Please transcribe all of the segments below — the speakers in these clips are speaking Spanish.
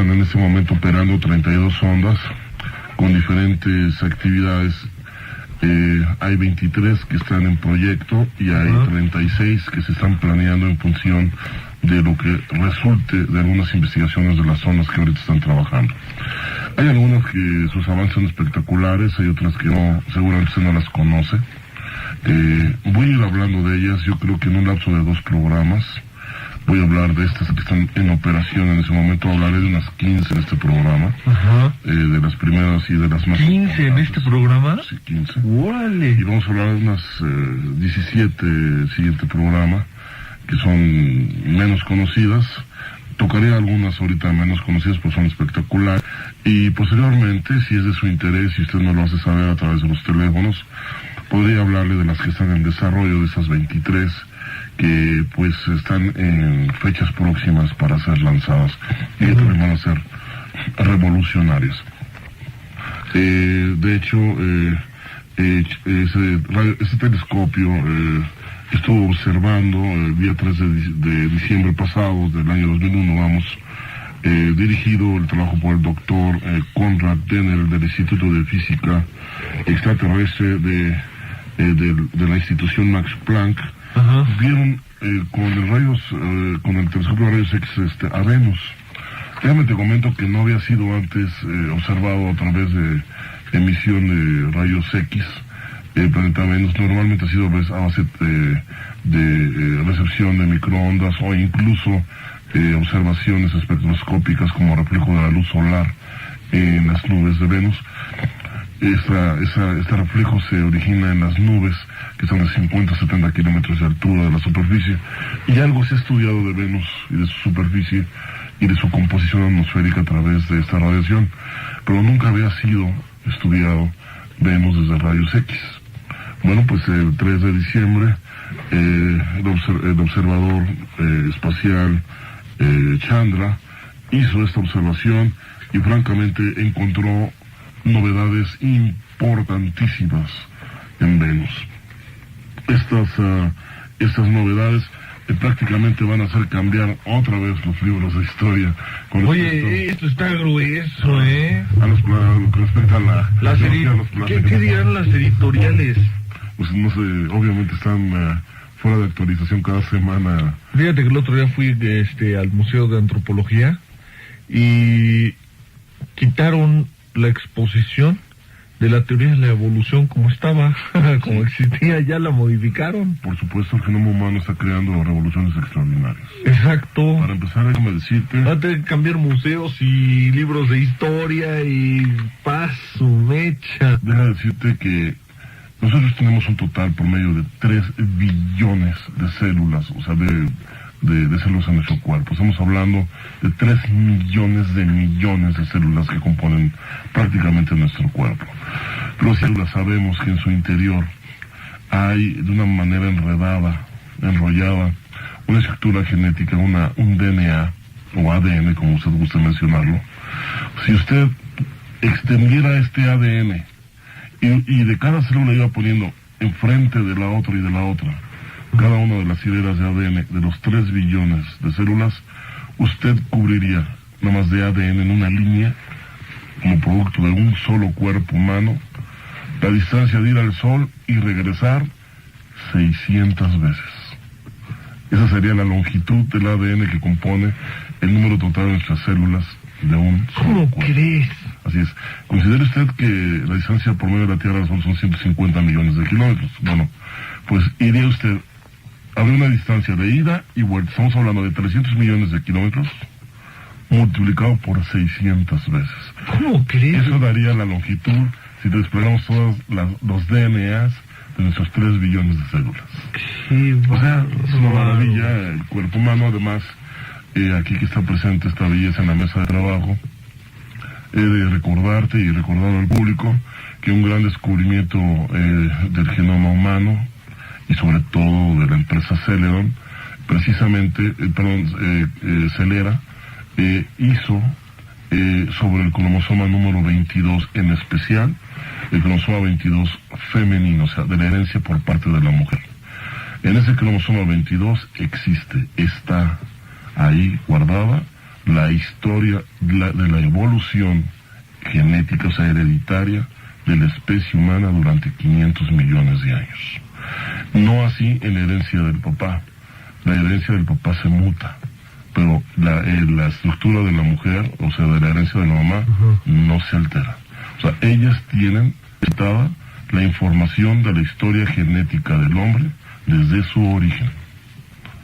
están en este momento operando 32 sondas con diferentes actividades. Hay 23 que están en proyecto y hay 36 que se están planeando en función de lo que resulte de algunas investigaciones de las zonas que ahorita están trabajando. Hay algunas que sus avances son espectaculares, hay otras que no, seguramente usted no las conoce. Voy a ir hablando de ellas, yo creo que en un lapso de 2 programas. Voy a hablar de estas que están en operación en ese momento. Hablaré de unas 15 en este programa. De las primeras y de las más... ¿15 en este programa? Sí, 15. ¡Órale! Y vamos a hablar de unas 17 siguiente programa, que son menos conocidas. Tocaré algunas ahorita menos conocidas, pues son espectaculares. Y posteriormente, si es de su interés, y usted me lo hace saber a través de los teléfonos, podría hablarle de las que están en desarrollo, de esas 23, que pues están en fechas próximas para ser lanzadas y que también van a ser revolucionarias. De hecho, ese telescopio estuvo observando el día 3 de diciembre pasado del año 2001, dirigido el trabajo por el doctor Konrad Denner del Instituto de Física Extraterrestre de la institución Max Planck. Vieron con el telescopio de rayos X a Venus. Déjame te comento que no había sido antes observado a través de emisión de rayos X planeta Venus. Normalmente ha sido a base de recepción de microondas o incluso observaciones espectroscópicas como reflejo de la luz solar en las nubes de Venus. Este reflejo se origina en las nubes que están a 50 a 70 kilómetros de altura de la superficie, y algo se ha estudiado de Venus y de su superficie y de su composición atmosférica a través de esta radiación, pero nunca había sido estudiado Venus desde rayos X. Bueno, pues el 3 de diciembre el observador espacial Chandra hizo esta observación y francamente encontró novedades importantísimas en Venus. Estas novedades prácticamente van a hacer cambiar otra vez los libros de historia. Esto está grueso, a lo que respecta a ¿Qué dirán las editoriales? Pues no sé, obviamente están fuera de actualización cada semana. Fíjate que el otro día fui al Museo de Antropología y quitaron la exposición de la teoría de la evolución como estaba, como existía, ya la modificaron. Por supuesto, el genoma humano está creando revoluciones extraordinarias. Exacto. Para empezar, déjame decirte... Va a tener que cambiar museos y libros de historia y paso, mecha. Déjame decirte que nosotros tenemos un total promedio de 3 billones de células, o sea, de células en nuestro cuerpo. Estamos hablando de 3 millones de células que componen prácticamente nuestro cuerpo. Pero células sabemos que en su interior hay, de una manera enrollada, una estructura genética, un DNA o ADN, como usted gusta mencionarlo. Si usted extendiera este ADN y de cada célula iba poniendo enfrente de la otra y de la otra, cada una de las hileras de ADN de los 3 billones de células, usted cubriría nomás de ADN en una línea, como producto de un solo cuerpo humano, la distancia de ir al Sol y regresar 600 veces. Esa sería la longitud del ADN que compone el número total de nuestras células de un solo cuerpo. ¿Cómo crees? Así es. Considere usted que la distancia promedio de la Tierra son 150 millones de kilómetros. Bueno, pues iría usted... Habría una distancia de ida y vuelta. Estamos hablando de 300 millones de kilómetros multiplicado por 600 veces. ¿Cómo crees? Eso daría la longitud si desplegamos todos los DNAs de nuestros 3 billones de células. O sea, es una maravilla el cuerpo humano. Además, aquí que está presente esta belleza en la mesa de trabajo, he de recordarte y recordar al público que un gran descubrimiento del genoma humano y sobre todo de la empresa Celeron, precisamente, Celera, hizo sobre el cromosoma número 22 en especial, el cromosoma 22 femenino, o sea, de la herencia por parte de la mujer. En ese cromosoma 22 está ahí guardada la historia de la evolución genética, o sea, hereditaria, de la especie humana durante 500 millones de años. No así en la herencia del papá. La herencia del papá se muta, pero la estructura de la mujer, o sea, de la herencia de la mamá, no se altera. O sea, ellas tienen citada la información de la historia genética del hombre desde su origen.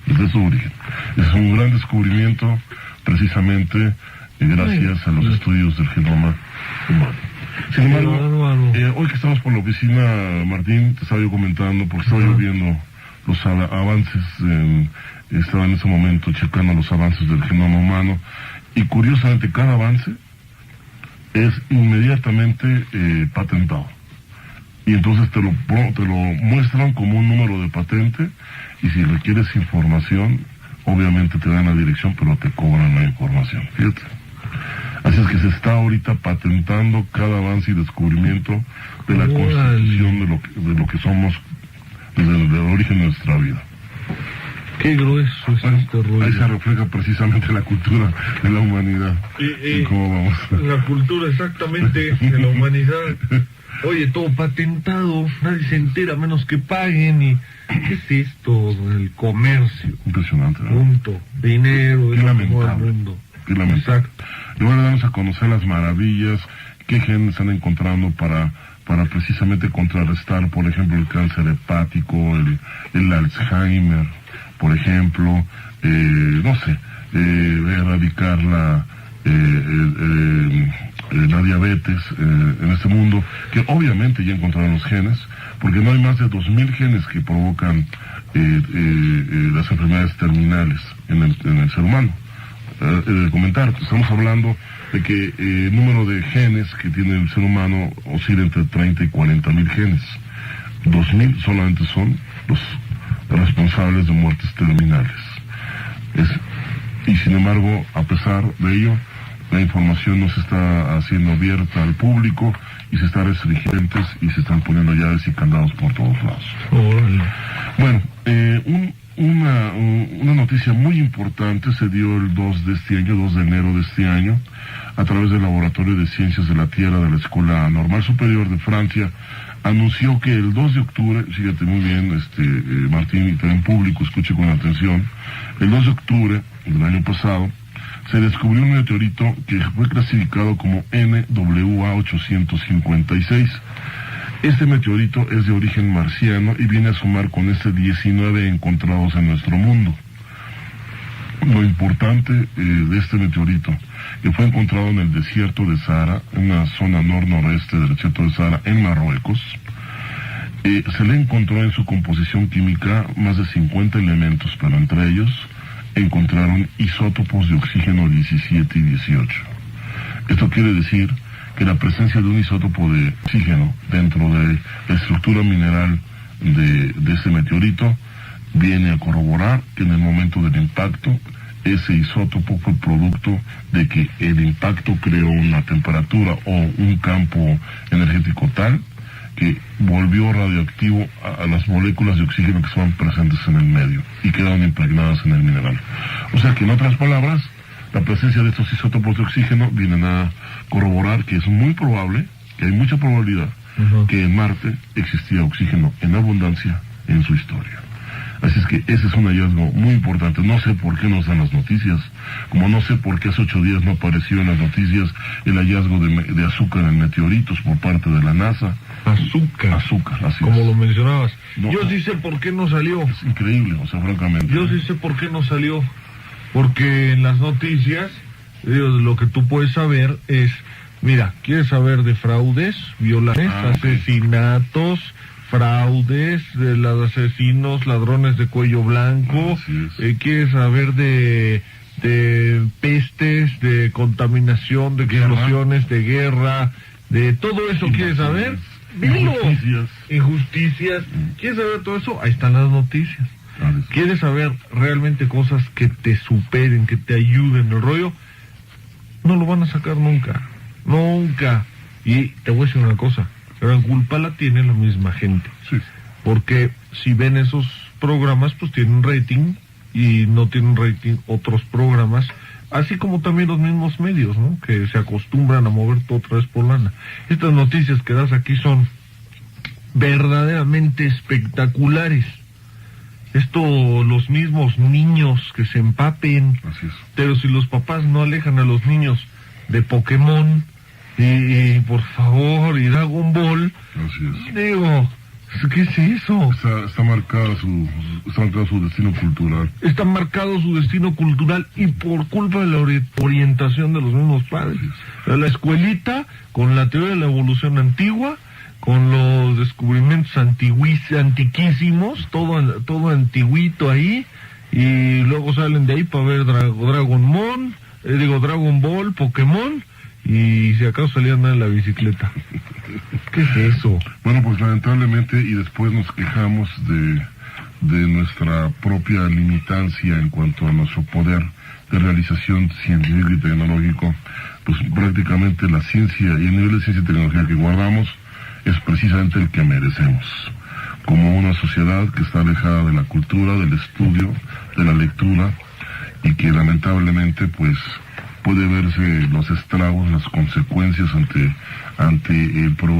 Desde su origen. Es un gran descubrimiento, precisamente gracias a los estudios del genoma humano. Sin embargo, hoy que estamos por la oficina, Martín, te estaba yo comentando, porque estaba yo viendo los avances, estaba en ese momento checando los avances del genoma humano, y curiosamente cada avance es inmediatamente patentado. Y entonces te lo muestran como un número de patente, y si requieres información, obviamente te dan la dirección, pero te cobran la información. Fíjate. Así es que se está ahorita patentando cada avance y descubrimiento de la constitución de lo que somos desde el origen de nuestra vida. Qué grueso es este rollo. Ahí se refleja precisamente la cultura de la humanidad. ¿Cómo vamos? La cultura exactamente de la humanidad. Oye, todo patentado, nadie se entera menos que paguen. ¿Y qué es esto? El comercio. Impresionante, ¿no? Punto. Dinero, Qué lamentable. Del mundo. Qué lamentable. Exacto. Y bueno, vamos a conocer las maravillas, qué genes están encontrando para precisamente contrarrestar, por ejemplo, el cáncer hepático, el Alzheimer, por ejemplo, erradicar la diabetes en este mundo, que obviamente ya encontraron los genes, porque no hay más de 2.000 genes que provocan las enfermedades terminales en el ser humano. Comentar, estamos hablando de que el número de genes que tiene el ser humano oscila entre 30 y 40.000 genes. 2.000 solamente son los responsables de muertes terminales. Y sin embargo, a pesar de ello, la información no se está haciendo abierta al público y se está restringiendo y se están poniendo llaves y candados por todos lados. Bueno, una noticia muy importante se dio el 2 de enero de este año, a través del Laboratorio de Ciencias de la Tierra de la Escuela Normal Superior de Francia. Anunció que el 2 de octubre, fíjate muy bien, Martín, y también público, escuche con atención, el 2 de octubre del año pasado, se descubrió un meteorito que fue clasificado como NWA 856. Este meteorito es de origen marciano y viene a sumar con 19 encontrados en nuestro mundo. Lo importante de este meteorito, que fue encontrado en el desierto de Sahara, en la zona nor-noreste del desierto de Sahara, en Marruecos, se le encontró en su composición química más de 50 elementos, pero entre ellos encontraron isótopos de oxígeno 17 y 18. Esto quiere decir que la presencia de un isótopo de oxígeno dentro de la estructura mineral de ese meteorito viene a corroborar que en el momento del impacto ese isótopo fue producto de que el impacto creó una temperatura o un campo energético tal que volvió radioactivo a las moléculas de oxígeno que estaban presentes en el medio y quedaron impregnadas en el mineral. O sea que, en otras palabras, la presencia de estos isótopos de oxígeno vienen a corroborar que es muy probable, que hay mucha probabilidad, que en Marte existía oxígeno en abundancia en su historia. Así es que ese es un hallazgo muy importante. No sé por qué nos dan las noticias, como no sé por qué hace 8 días no apareció en las noticias el hallazgo de azúcar en meteoritos por parte de la NASA. Azúcar, así como es. lo mencionabas. No, yo sí sé por qué no salió. Es increíble, o sea, francamente. Yo sí sé por qué no salió. Porque en las noticias, lo que tú puedes saber es, mira, ¿quieres saber de fraudes, violaciones, asesinatos, fraudes, de los asesinos, ladrones de cuello blanco? ¿Quieres saber de pestes, de contaminación, de explosiones, de guerra, de todo eso? ¿Quieres saber? Dilo. Injusticias. ¿Quieres saber todo eso? Ahí están las noticias. ¿Quieres saber realmente cosas que te superen, que te ayuden el rollo? No lo van a sacar nunca. Nunca. Y te voy a decir una cosa, la gran culpa la tiene la misma gente. Sí. Porque si ven esos programas, pues tienen rating, y no tienen rating otros programas así como también los mismos medios, ¿no? Que se acostumbran a mover todo otra vez por lana. Estas noticias que das aquí son verdaderamente espectaculares. Esto, los mismos niños que se empapen, Así es. pero si los papás no alejan a los niños de Pokémon y por favor, y Dragon Ball, Así es. digo, ¿qué es eso? Está marcado su destino cultural. Está marcado su destino cultural y por culpa de la orientación de los mismos padres. La escuelita, con la teoría de la evolución antigua, con los descubrimientos antiquísimos, todo antiguito ahí, y luego salen de ahí para ver Dragon Ball, Pokémon, y si acaso salían en la bicicleta. ¿Qué es eso? Bueno, pues lamentablemente, y después nos quejamos de nuestra propia limitancia en cuanto a nuestro poder de realización científico y tecnológico, pues prácticamente la ciencia y el nivel de ciencia y tecnología que guardamos es precisamente el que merecemos, como una sociedad que está alejada de la cultura, del estudio, de la lectura, y que lamentablemente pues puede verse los estragos, las consecuencias ante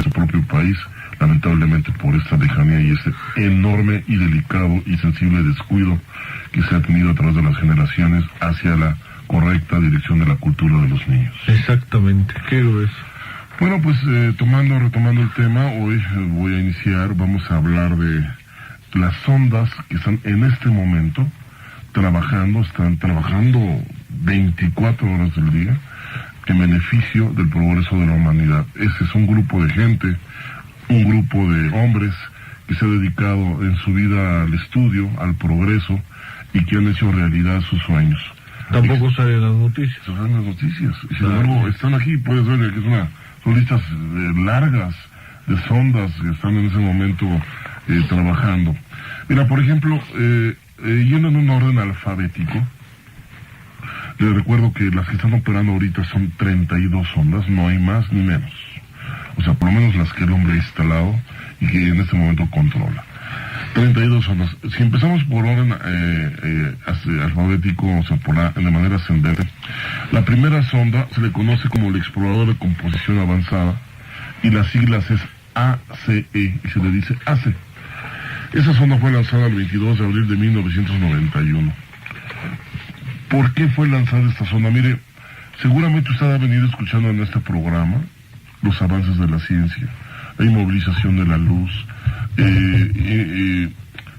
su propio país, lamentablemente por esta lejanía y este enorme y delicado y sensible descuido que se ha tenido a través de las generaciones hacia la correcta dirección de la cultura de los niños. Exactamente, ¿qué es? Bueno, pues retomando el tema, hoy vamos a hablar de las sondas que están en este momento están trabajando 24 horas del día en beneficio del progreso de la humanidad. Ese es un grupo de gente, un grupo de hombres que se ha dedicado en su vida al estudio, al progreso, y que han hecho realidad sus sueños. Tampoco salen las noticias. Salen las noticias. Y sin embargo, están aquí, puedes ver que son listas largas de sondas que están en ese momento trabajando. Mira, por ejemplo, yendo en un orden alfabético, les recuerdo que las que están operando ahorita son 32 sondas, no hay más ni menos. O sea, por lo menos las que el hombre ha instalado y que en este momento controla. 32 sondas. Si empezamos por orden alfabético, o sea, de manera ascendente, la primera sonda se le conoce como el explorador de composición avanzada y las siglas es ACE y se le dice ACE. Esa sonda fue lanzada el 22 de abril de 1991. ¿Por qué fue lanzada esta sonda? Mire, seguramente usted ha venido escuchando en este programa los avances de la ciencia, la inmovilización de la luz,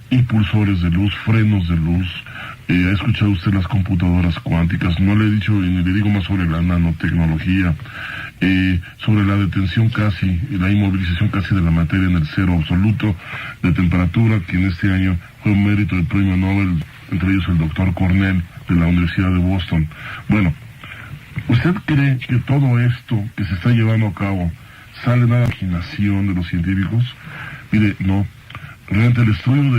impulsores de luz, frenos de luz. Ha escuchado usted las computadoras cuánticas. No le he dicho ni le digo más sobre la nanotecnología, sobre la detención casi, la inmovilización casi de la materia en el cero absoluto de temperatura, que en este año fue un mérito del premio Nobel, entre ellos el doctor Cornell de la Universidad de Boston. Bueno, ¿usted cree que todo esto que se está llevando a cabo sale de la imaginación de los científicos? Mire, no. Realmente el estudio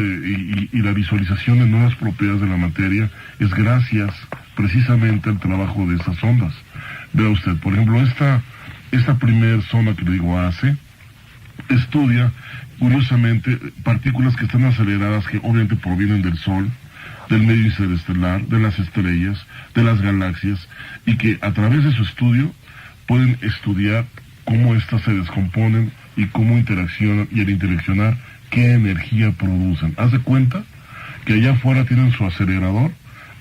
y la visualización de nuevas propiedades de la materia es gracias precisamente al trabajo de esas ondas. Vea usted, por ejemplo, esta primer sonda que le digo ACE, estudia, curiosamente, partículas que están aceleradas, que obviamente provienen del Sol, del medio interestelar, de las estrellas, de las galaxias, y que a través de su estudio pueden estudiar cómo éstas se descomponen y cómo interaccionan, y al interaccionar, qué energía producen. Haz de cuenta que allá afuera tienen su acelerador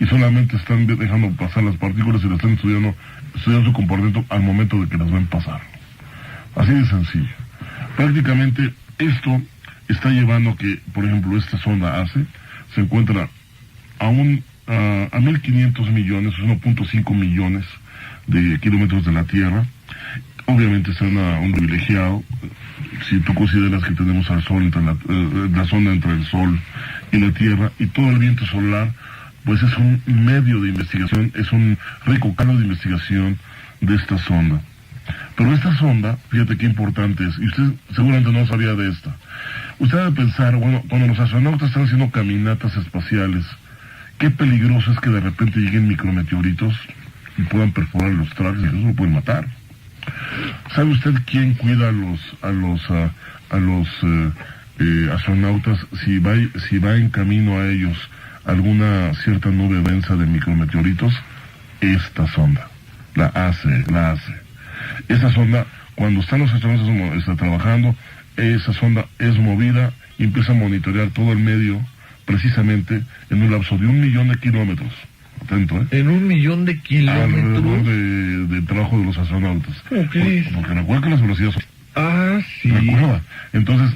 y solamente están dejando pasar las partículas y las están estudiando su comportamiento al momento de que las ven pasar. Así de sencillo. Prácticamente esto está llevando que, por ejemplo, esta sonda ACE se encuentra a 1.500 millones, 1.5 millones de kilómetros de la Tierra. Obviamente está un privilegiado. Si tú consideras que tenemos al Sol, la sonda entre el Sol y la Tierra, y todo el viento solar, pues es un medio de investigación, es un rico caldo de investigación de esta sonda. Pero esta sonda, fíjate qué importante es, y usted seguramente no sabía de esta. Usted debe pensar, bueno, cuando los astronautas están haciendo caminatas espaciales, qué peligroso es que de repente lleguen micrometeoritos y puedan perforar los trajes, y eso lo pueden matar. ¿Sabe usted quién cuida a los astronautas si va en camino a ellos alguna cierta nube densa de micrometeoritos? esta sonda, la ACE. Esa sonda, cuando están los astronautas trabajando, esa sonda es movida y empieza a monitorear todo el medio, precisamente en un lapso de 1 millón de kilómetros. Atento, ¿eh? En 1 millón de kilómetros. Alrededor de trabajo de los astronautas. Okay. Porque recuerda que las velocidades son... Ah, sí. Recuerda. Entonces,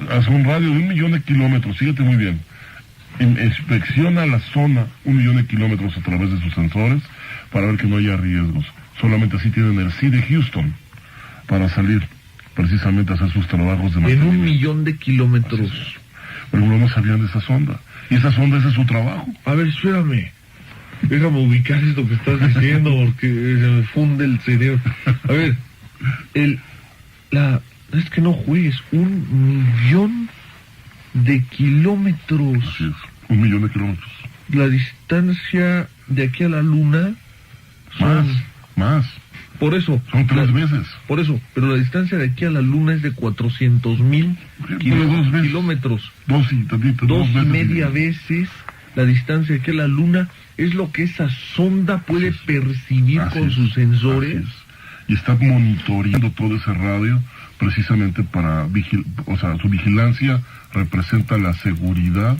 hace un radio de 1 millón de kilómetros, fíjate muy bien. Inspecciona la zona 1 millón de kilómetros a través de sus sensores para ver que no haya riesgos. Solamente así tienen el sí de Houston para salir precisamente a hacer sus trabajos de mantenimiento. En 1 millón de kilómetros. Pero no sabían de esa sonda. Y esa sonda, ese es su trabajo. A ver, espérame. Déjame ubicar esto que estás diciendo porque se me funde el cerebro. A ver, es que no juegues, 1 millón de kilómetros. Así es, 1 millón de kilómetros. La distancia de aquí a la Luna son... Más. Por eso. Son 3 veces. Por eso, pero la distancia de aquí a la Luna es de 400,000 kilómetros. 2 y media veces la distancia de aquí a la Luna es lo que esa sonda puede percibir con sus sensores. Y está monitoreando todo ese radio precisamente para su vigilancia representa la seguridad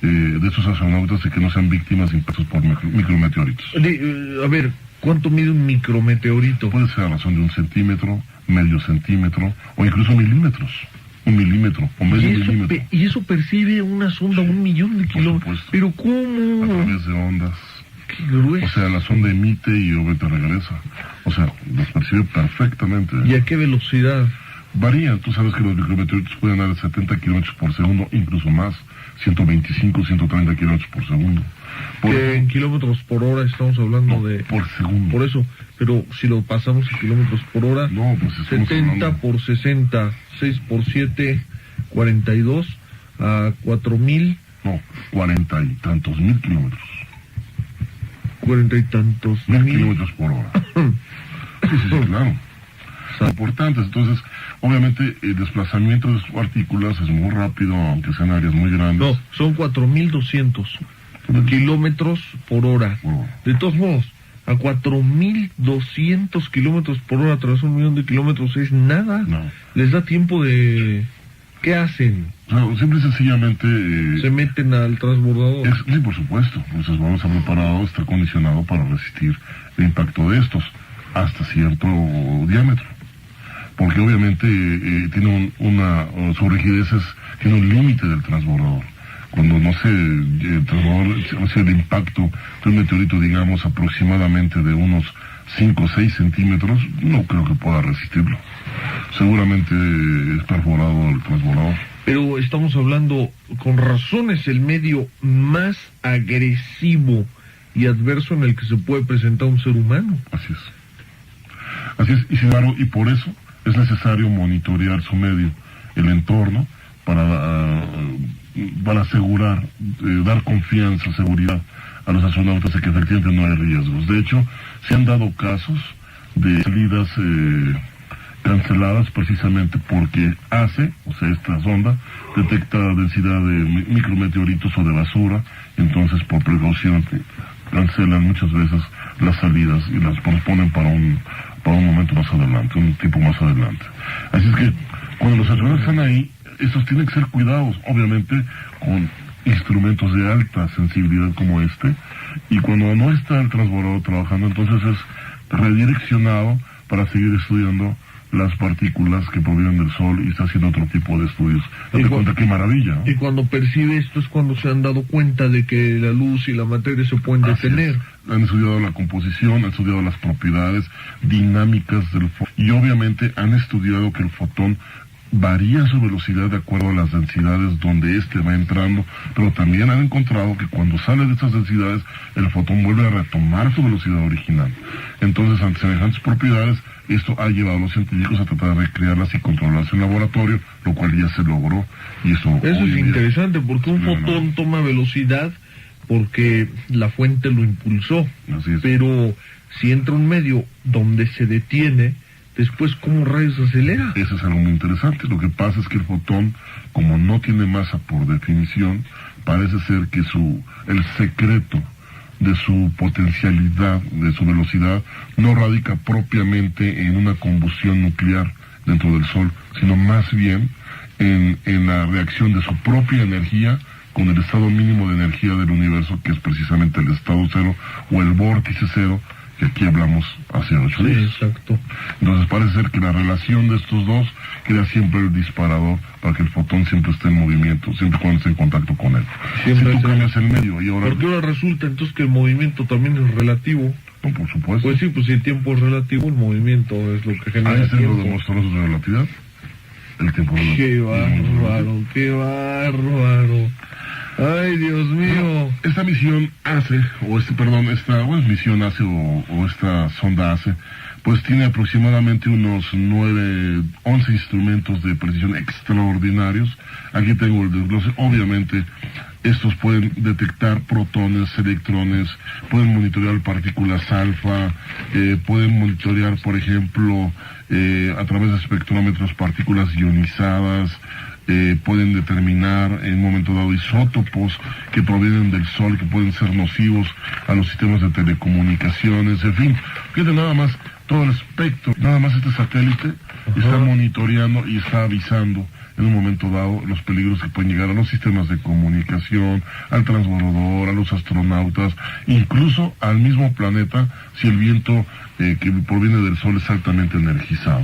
de esos astronautas y que no sean víctimas de impactos por micrometeoritos. A ver, ¿cuánto mide un micrometeorito? Puede ser a razón de 1 centímetro, medio centímetro o incluso milímetros. 1 milímetro o medio milímetro. ¿Y eso percibe una sonda 1 millón de kilómetros? ¿Pero cómo? A través de ondas. Qué grueso. O sea, la sonda emite y obviamente regresa. O sea, los percibe perfectamente. ¿Y a qué velocidad? Varía. Tú sabes que los micrometeoritos pueden dar 70 kilómetros por segundo, incluso más. 125, 130 kilómetros por segundo. En kilómetros por hora estamos hablando de... Por segundo. Por eso, pero si lo pasamos en kilómetros por hora... No, pues 70 por 60, 6 por 7, 42, a 4,000... No, 40 y tantos mil kilómetros. 40 y tantos mil kilómetros por hora. Sí, claro. Son importantes. Entonces, obviamente, el desplazamiento de sus partículas es muy rápido, aunque sean áreas muy grandes. No, son 4,200 kilómetros por hora. De todos modos, a 4,200 kilómetros por hora tras 1 millón de kilómetros es nada. No. Les da tiempo de... ¿Qué hacen? Simple y sencillamente... ¿Se meten al transbordador? Sí, por supuesto. Entonces vamos a preparado, está condicionado para resistir el impacto de estos hasta cierto diámetro. Porque obviamente tiene su rigidez tiene un límite del transbordador. Cuando el transbordador hace el impacto de un meteorito, digamos, aproximadamente de unos 5 o 6 centímetros, no creo que pueda resistirlo. Seguramente es perforado el transbordador. Pero estamos hablando, con razones, el medio más agresivo y adverso en el que se puede presentar un ser humano. Así es, y por eso es necesario monitorear su medio, el entorno, para asegurar, dar confianza, seguridad a los astronautas de que efectivamente no hay riesgos. De hecho, se han dado casos de salidas canceladas precisamente porque esta sonda detecta densidad de micrometeoritos o de basura, entonces por precaución cancelan muchas veces las salidas y las posponen para un momento más adelante, un tiempo más adelante. Así es que cuando los astronautas están ahí, estos tienen que ser cuidados, obviamente con instrumentos de alta sensibilidad como y cuando no está el transbordador trabajando, entonces es redireccionado para seguir estudiando las partículas que provienen del Sol y está haciendo otro tipo de estudios. Date cuenta qué maravilla, ¿no? Y cuando percibe esto es cuando se han dado cuenta de que la luz y la materia se pueden detener. Han estudiado la composición, han estudiado las propiedades dinámicas del fotón y obviamente han estudiado que el fotón varía su velocidad de acuerdo a las densidades donde va entrando, pero también han encontrado que cuando sale de estas densidades el fotón vuelve a retomar su velocidad original. Entonces, ante semejantes propiedades, esto ha llevado a los científicos a tratar de recrearlas y controlarlas en laboratorio, lo cual ya se logró. Y eso es interesante porque un fotón toma velocidad porque la fuente lo impulsó. Así es. Pero si entra un medio donde se detiene, después, ¿cómo rayos acelera? Eso es algo muy interesante. Lo que pasa es que el fotón, como no tiene masa por definición, parece ser que el secreto de su potencialidad, de su velocidad, no radica propiamente en una combustión nuclear dentro del Sol, sino más bien en la reacción de su propia energía con el estado mínimo de energía del universo, que es precisamente el estado cero o el vórtice cero, que aquí hablamos hace 8 días. Sí, exacto. Entonces parece ser que la relación de estos dos crea siempre el disparador para que el fotón siempre esté en movimiento, siempre cuando esté en contacto con él. Siempre si tú cambias el medio y ahora... Porque ahora resulta entonces que el movimiento también es relativo. No, por supuesto. Pues sí, pues si el tiempo es relativo, el movimiento es lo que genera Einstein lo tiempo. demostró su relatividad. El tiempo Qué bárbaro, qué bárbaro. Ay, Dios mío. Esta misión ACE, o esta sonda ACE, pues tiene aproximadamente unos 11 instrumentos de precisión extraordinarios. Aquí tengo el desglose. Obviamente, estos pueden detectar protones, electrones, pueden monitorear partículas alfa, pueden monitorear, por ejemplo, a través de espectrómetros partículas ionizadas, pueden determinar en un momento dado isótopos que provienen del Sol, que pueden ser nocivos a los sistemas de telecomunicaciones, en fin, fíjate nada más todo el espectro, nada más este satélite está monitoreando y está avisando en un momento dado los peligros que pueden llegar a los sistemas de comunicación, al transbordador, a los astronautas, incluso al mismo planeta si el viento que proviene del Sol es altamente energizado.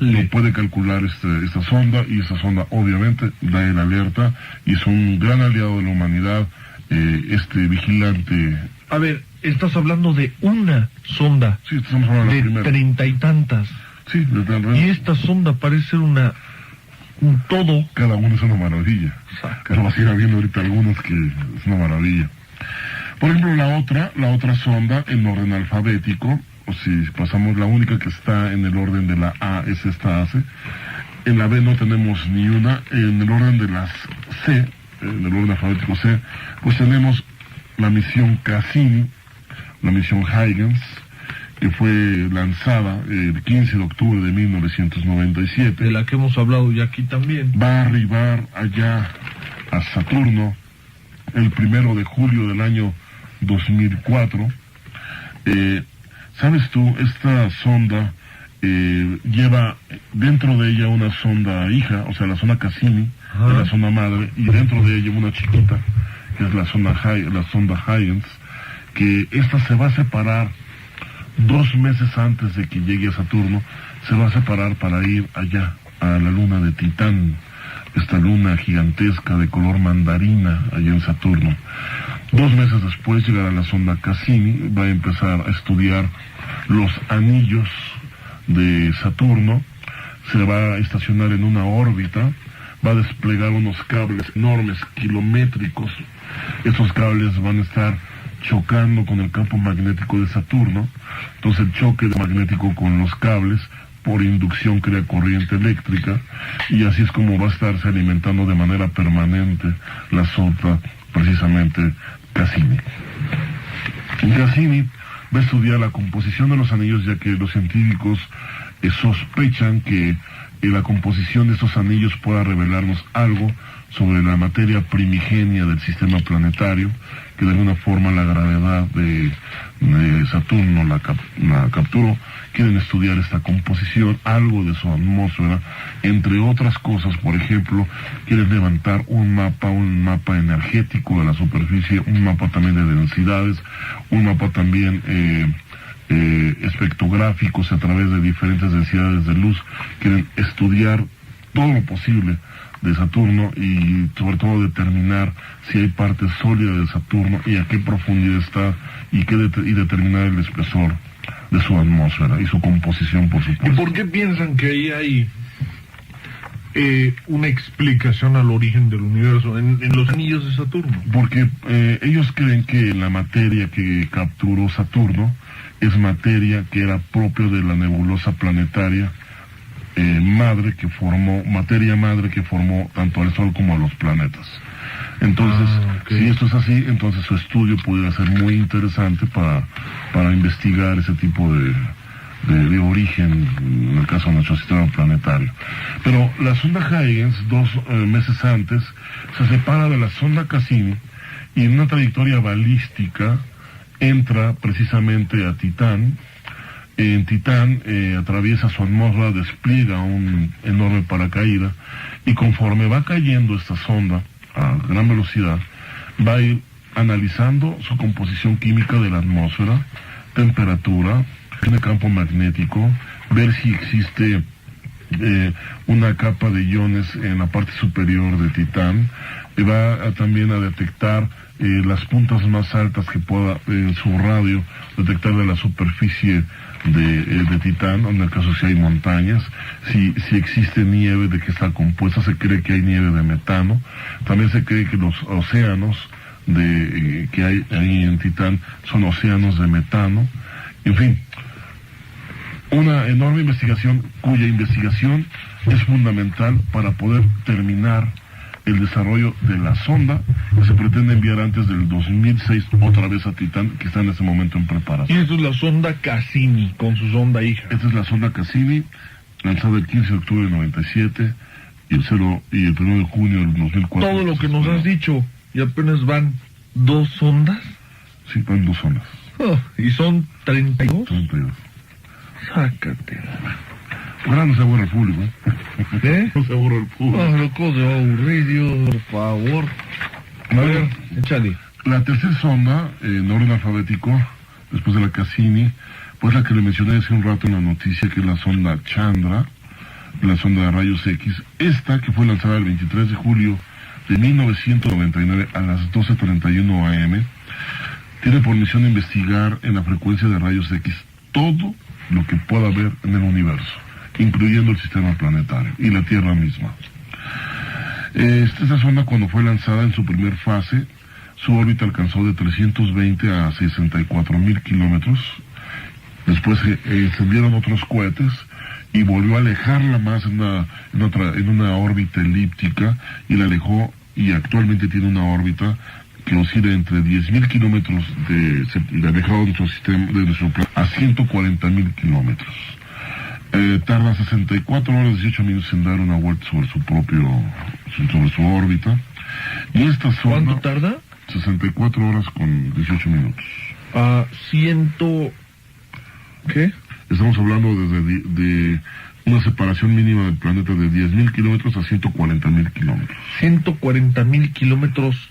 Lo puede calcular esta sonda, y esta sonda obviamente da el alerta y es un gran aliado de la humanidad, este vigilante. A ver, estás hablando de una sonda. Sí, estamos hablando de la primera. 30 y tantas. Sí, Y esta sonda parece ser un todo. Cada uno es una maravilla. Pero vas a ir viendo ahorita algunos que es una maravilla. Por ejemplo, la otra sonda en orden alfabético, o si pasamos, la única que está en el orden de la A es esta ACE. En la B no tenemos ni una. En el orden de las C, en el orden alfabético C, pues tenemos la misión Cassini, la misión Huygens, que fue lanzada el 15 de octubre de 1997. De la que hemos hablado ya aquí también. Va a arribar allá a Saturno el 1 de julio del año 2004. ¿Sabes tú? Esta sonda lleva dentro de ella una sonda hija, o sea, la sonda Cassini, de la sonda madre, y dentro de ella una chiquita, que es la sonda Huygens, que esta se va a separar 2 meses antes de que llegue a Saturno. Se va a separar para ir allá a la luna de Titán, esta luna gigantesca de color mandarina allá en Saturno. 2 meses después llegará la sonda Cassini, va a empezar a estudiar los anillos de Saturno, se va a estacionar en una órbita, va a desplegar unos cables enormes, kilométricos. Estos cables van a estar chocando con el campo magnético de Saturno. Entonces el choque magnético con los cables por inducción crea corriente eléctrica, y así es como va a estarse alimentando de manera permanente la sonda, precisamente Cassini. Cassini va a estudiar la composición de los anillos, ya que los científicos sospechan que la composición de estos anillos pueda revelarnos algo sobre la materia primigenia del sistema planetario, que de alguna forma la gravedad de Saturno la capturó. Quieren estudiar esta composición, algo de su atmósfera, entre otras cosas. Por ejemplo, quieren levantar un mapa energético de la superficie, un mapa también de densidades, un mapa también espectrográficos a través de diferentes densidades de luz. Quieren estudiar todo lo posible de Saturno y sobre todo determinar si hay parte sólida de Saturno y a qué profundidad está, y determinar el espesor de su atmósfera y su composición, por supuesto. ¿Y por qué piensan que ahí hay una explicación al origen del universo en los anillos de Saturno? Porque ellos creen que la materia que capturó Saturno es materia que era propio de la nebulosa planetaria materia madre que formó tanto al Sol como a los planetas. Entonces, si esto es así, entonces su estudio pudiera ser muy interesante para investigar ese tipo de origen, en el caso de nuestro sistema planetario. Pero la sonda Huygens, 2 meses antes, se separa de la sonda Cassini y en una trayectoria balística entra precisamente a Titán. En Titán atraviesa su atmósfera, despliega un enorme paracaídas, y conforme va cayendo esta sonda a gran velocidad, va a ir analizando su composición química de la atmósfera, temperatura, el campo magnético, ver si existe una capa de iones en la parte superior de Titán, y va también a detectar las puntas más altas que pueda en su radio detectar de la superficie de Titán, en el caso si hay montañas, si existe nieve, de qué está compuesta. Se cree que hay nieve de metano, también se cree que los océanos que hay ahí en Titán son océanos de metano. En fin, una enorme investigación cuya investigación es fundamental para poder terminar el desarrollo de la sonda que se pretende enviar antes del 2006 otra vez a Titán, que está en ese momento en preparación. Y esta es la sonda Cassini con su sonda hija. Esta es la sonda Cassini, lanzada el 15 de octubre del 97 y el 1 de junio del 2004. Todo lo que nos has dicho, y apenas van 2 sondas. Sí, van 2 sondas. Oh, y son 32. 32. Sácate. Ojalá no se aburra el público, ¿Eh? No se aburra el público. Oh, loco, se va a aburrir, Dios, por favor. A ver, échale. La tercera sonda, en orden alfabético, después de la Cassini, pues la que le mencioné hace un rato en la noticia, que es la sonda Chandra, la sonda de rayos X. Esta, que fue lanzada el 23 de julio de 1999 a las 12:31 AM, tiene por misión investigar en la frecuencia de rayos X todo lo que pueda haber en el universo, incluyendo el sistema planetario y la Tierra misma. Esta sonda, cuando fue lanzada en su primer fase, su órbita alcanzó de 320 a 64.000 kilómetros. Después se encendieron otros cohetes y volvió a alejarla más en una órbita elíptica, y la alejó, y actualmente tiene una órbita que oscila entre 10.000 kilómetros de alejado de nuestro sistema, de nuestro planeta, a 140.000 kilómetros. Tarda 64 horas 18 minutos en dar una vuelta sobre sobre su órbita. Y esta sonda, ¿cuánto tarda? 64 horas con 18 minutos. ¿Qué? Estamos hablando de una separación mínima del planeta de 10.000 kilómetros a 140.000 kilómetros. 140.000 kilómetros,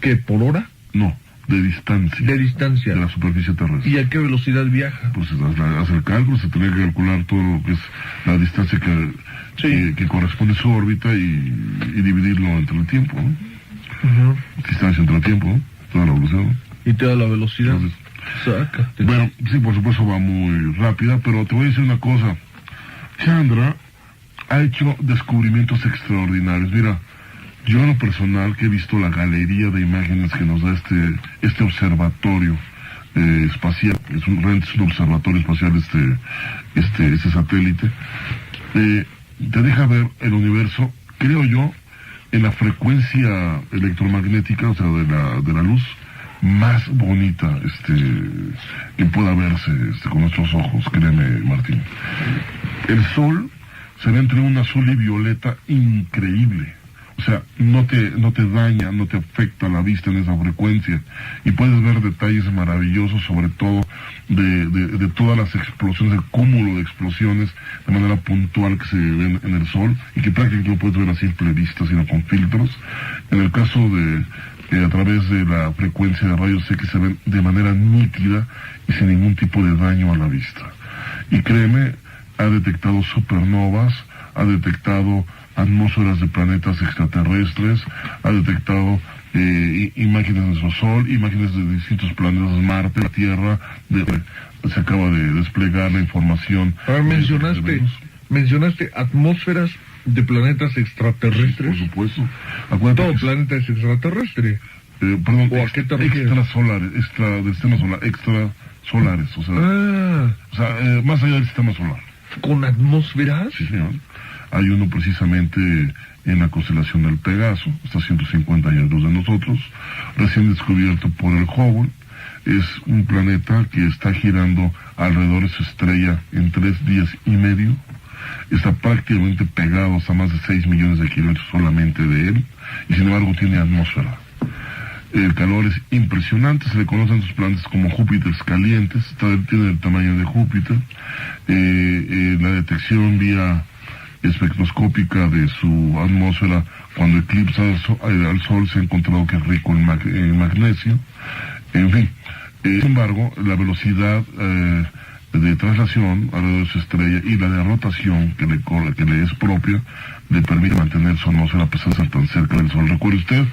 ¿qué, por hora? No, de distancia. De distancia. De la superficie terrestre. ¿Y a qué velocidad viaja? Pues hace el cálculo, se tenía que calcular todo lo que es la distancia que corresponde a su órbita y dividirlo entre el tiempo, ¿no? Uh-huh. Distancia entre el tiempo, ¿no? Toda la evolución, ¿no? ¿Y te da la velocidad? Entonces, sácate. bueno, sí, por supuesto va muy rápida, pero te voy a decir una cosa. Chandra ha hecho descubrimientos extraordinarios. Mira, yo en lo personal, que he visto la galería de imágenes que nos da este observatorio espacial, realmente es un observatorio espacial este satélite, te deja ver el universo, creo yo, en la frecuencia electromagnética, o sea, de la luz más bonita que pueda verse con nuestros ojos, créeme, Martín. El sol se ve entre un azul y violeta increíble. O sea, no te daña, no te afecta la vista en esa frecuencia, y puedes ver detalles maravillosos, sobre todo de todas las explosiones, el cúmulo de explosiones de manera puntual que se ven en el Sol, y que prácticamente no puedes ver a simple vista, sino con filtros. En el caso a través de la frecuencia de rayos X se ven de manera nítida y sin ningún tipo de daño a la vista. Y créeme, ha detectado supernovas, ha detectado atmósferas de planetas extraterrestres, ha detectado imágenes de nuestro Sol, imágenes de distintos planetas, Marte, la Tierra. Se acaba de desplegar la información. Ahora mencionaste atmósferas de planetas extraterrestres. Por supuesto. Todo planeta es extraterrestre. Perdón, ¿O a qué te refieres? Extrasolares, del sistema solar, extrasolares, o sea, más allá del sistema solar. ¿Con atmósferas? Sí, señor. Hay uno precisamente en la constelación del Pegaso, está a 150 años de nosotros, recién descubierto por el Hubble. Es un planeta que está girando alrededor de su estrella en 3 días y medio. Está prácticamente pegado a más de 6 millones de kilómetros solamente de él, y sin embargo tiene atmósfera. El calor es impresionante, se le conocen sus planetas como Júpiteres calientes, tiene el tamaño de Júpiter. La detección vía espectroscópica de su atmósfera cuando eclipsa al Sol se ha encontrado que es rico en magnesio. En fin, sin embargo, la velocidad de traslación alrededor de su estrella y la de rotación que le es propia le permite mantener su atmósfera a pesar de estar tan cerca del Sol. Recuerde usted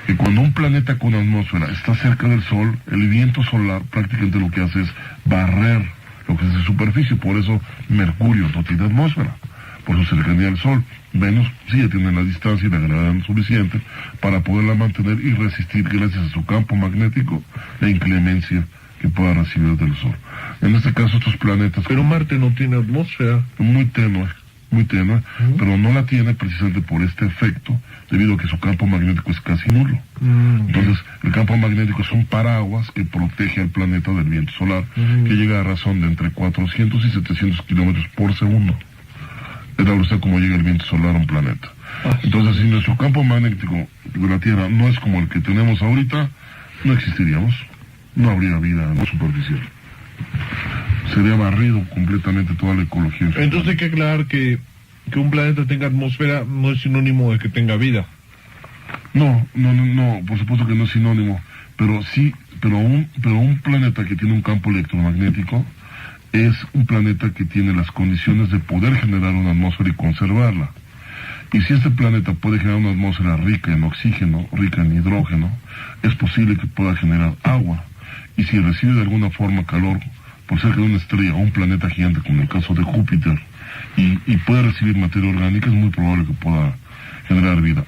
que cuando un planeta con atmósfera está cerca del Sol, el viento solar prácticamente lo que hace es barrer lo que es su superficie. Por eso Mercurio no tiene atmósfera, por su cercanía al Sol. Venus sí ya tiene la distancia y la gravedad suficiente para poderla mantener y resistir, gracias a su campo magnético, la inclemencia que pueda recibir del Sol. En este caso, estos planetas... Pero Marte no tiene atmósfera. Muy tenue, pero no la tiene precisamente por este efecto, debido a que su campo magnético es casi nulo. Entonces, el campo magnético es un paraguas que protege al planeta del viento solar, que llega a razón de entre 400 y 700 kilómetros por segundo. Es la velocidad como llega el viento solar a un planeta. Entonces, si nuestro campo magnético de la Tierra no es como el que tenemos ahorita, no existiríamos. No habría vida no superficial. Sería barrido completamente toda la ecología. Entonces hay que aclarar que un planeta tenga atmósfera no es sinónimo de que tenga vida. No, por supuesto que no es sinónimo, pero sí, pero un planeta que tiene un campo electromagnético es un planeta que tiene las condiciones de poder generar una atmósfera y conservarla. Y si este planeta puede generar una atmósfera rica en oxígeno, rica en hidrógeno, es posible que pueda generar agua. Y si recibe de alguna forma calor por cerca de una estrella o un planeta gigante, como en el caso de Júpiter, y puede recibir materia orgánica, es muy probable que pueda generar vida.